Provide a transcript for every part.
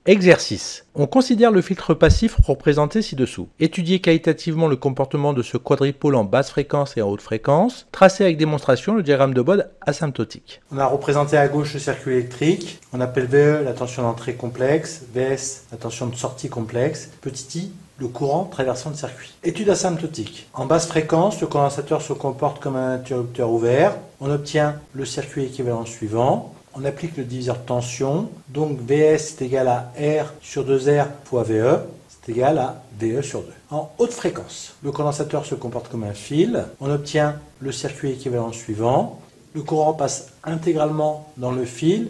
Exercice. On considère le filtre passif représenté ci-dessous. Étudier qualitativement le comportement de ce quadripôle en basse fréquence et en haute fréquence. Tracer avec démonstration le diagramme de Bode asymptotique. On a représenté à gauche le circuit électrique. On appelle VE la tension d'entrée complexe, VS la tension de sortie complexe, petit i le courant traversant le circuit. Étude asymptotique. En basse fréquence, le condensateur se comporte comme un interrupteur ouvert. On obtient le circuit équivalent suivant. On applique le diviseur de tension, donc Vs est égal à R sur 2R fois VE, c'est égal à VE sur 2. En haute fréquence, le condensateur se comporte comme un fil, on obtient le circuit équivalent suivant, le courant passe intégralement dans le fil,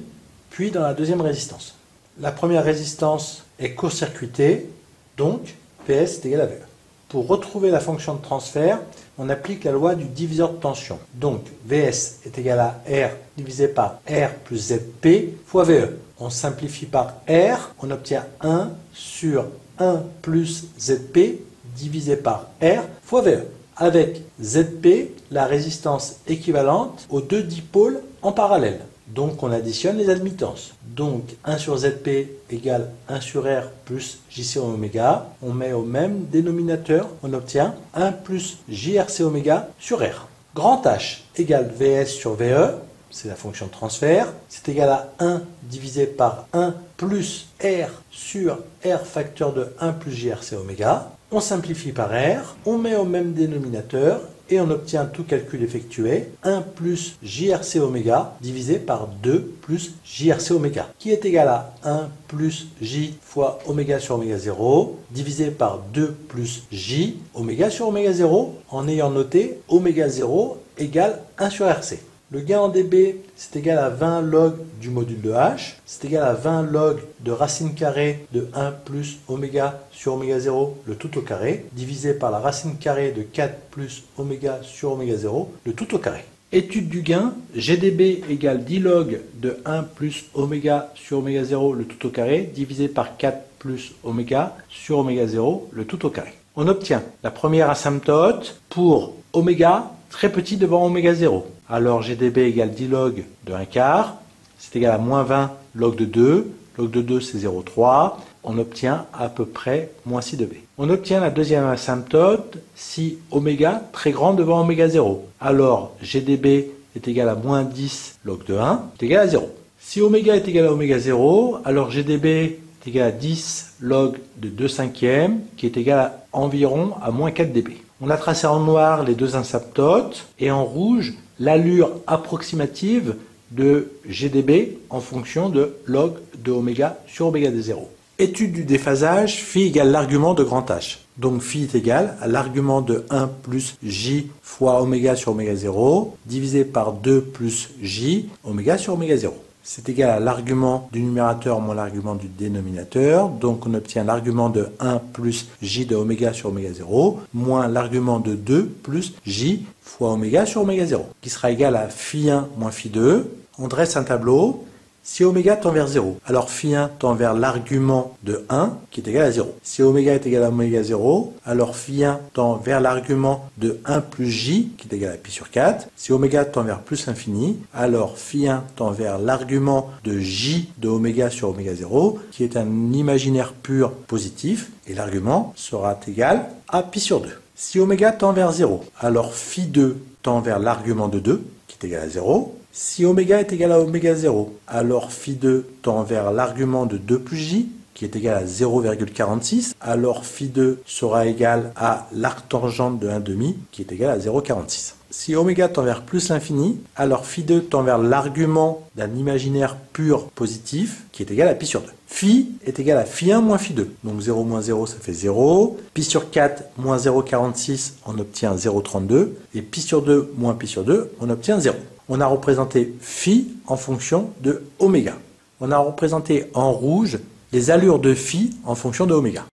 puis dans la deuxième résistance. La première résistance est court-circuitée, donc Vs est égal à VE. Pour retrouver la fonction de transfert, on applique la loi du diviseur de tension. Donc, Vs est égal à R divisé par R plus Zp fois VE. On simplifie par R, on obtient 1 sur 1 plus Zp divisé par R fois VE. Avec Zp, la résistance équivalente aux deux dipôles en parallèle. Donc, on additionne les admittances. Donc, 1 sur Zp égale 1 sur R plus JC oméga. On met au même dénominateur, on obtient 1 plus JRC oméga sur R. Grand H égale Vs sur VE, c'est la fonction de transfert. C'est égal à 1 divisé par 1 plus R sur R facteur de 1 plus JRC oméga. On simplifie par R, on met au même dénominateur et on obtient tout calcul effectué, 1 plus JRC oméga divisé par 2 plus JRC oméga, qui est égal à 1 plus J fois oméga sur oméga 0, divisé par 2 plus J oméga sur oméga 0, en ayant noté oméga 0 égale 1 sur RC. Le gain en dB, c'est égal à 20 log du module de H, c'est égal à 20 log de racine carrée de 1 plus oméga sur oméga 0, le tout au carré, divisé par la racine carrée de 4 plus oméga sur oméga 0, le tout au carré. Étude du gain, GdB égale 10 log de 1 plus oméga sur oméga 0, le tout au carré, divisé par 4 plus oméga sur oméga 0, le tout au carré. On obtient la première asymptote pour oméga très petit devant oméga 0. Alors GdB égale 10 log de 1 quart, c'est égal à moins 20 log de 2, log de 2 c'est 0,3, on obtient à peu près moins 6 dB. On obtient la deuxième asymptote si oméga très grand devant oméga 0. Alors GdB est égal à moins 10 log de 1, est égal à 0. Si oméga est égal à oméga 0, alors GdB est égal à 10 log de 2 cinquièmes, qui est égal à environ à moins 4 dB. On a tracé en noir les deux asymptotes et en rouge l'allure approximative de GdB en fonction de log de oméga sur oméga de 0. Étude du déphasage, phi égale l'argument de grand H. Donc phi est égal à l'argument de 1 plus J fois oméga sur oméga 0 divisé par 2 plus J oméga sur oméga 0. C'est égal à l'argument du numérateur moins l'argument du dénominateur. Donc on obtient l'argument de 1 plus J de oméga sur oméga 0 moins l'argument de 2 plus J fois oméga sur oméga 0, qui sera égal à phi 1 moins phi 2. On dresse un tableau. Si oméga tend vers 0, alors phi 1 tend vers l'argument de 1 qui est égal à 0. Si oméga est égal à oméga 0, alors phi 1 tend vers l'argument de 1 plus j qui est égal à pi sur 4. Si oméga tend vers plus infini, alors phi 1 tend vers l'argument de j de oméga sur oméga 0 qui est un imaginaire pur positif et l'argument sera égal à pi sur 2. Si oméga tend vers 0, alors phi 2 tend vers l'argument de 2 qui est égal à 0. Si oméga est égal à oméga 0, alors phi 2 tend vers l'argument de 2 plus j, qui est égal à 0,46. Alors phi 2 sera égal à l'arctangente de 1,5, qui est égal à 0,46. Si oméga tend vers plus l'infini, alors phi 2 tend vers l'argument d'un imaginaire pur positif, qui est égal à pi sur 2. Phi est égal à phi 1 moins phi 2. Donc 0 moins 0, ça fait 0. Pi sur 4 moins 0,46, on obtient 0,32. Et pi sur 2 moins pi sur 2, on obtient 0. On a représenté phi en fonction de oméga. On a représenté en rouge les allures de phi en fonction de oméga.